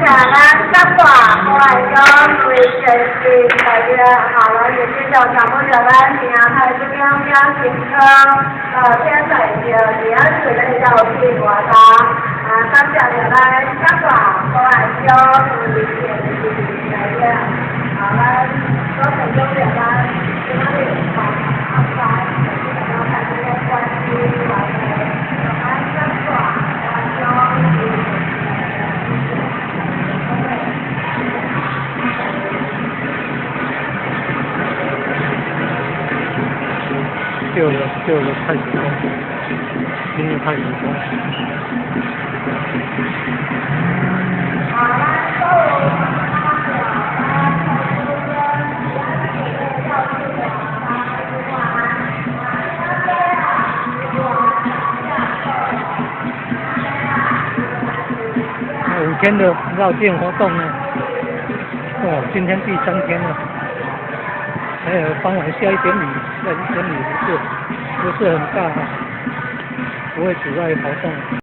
咱咱大我来讲为全市大约好了，也知道咱们这咱平安还是两边行车天在的第二次的绕去过咱咱家的咱咱大我来讲为全市大约咱昨天有点咱今天有安排，然后看这个关系完了，咱大我讲。旧的太子宫，新的太子宫。5天的绕境活动呢，今天第3天了。还有傍晚下一点雨，不是很大，不会阻碍活动。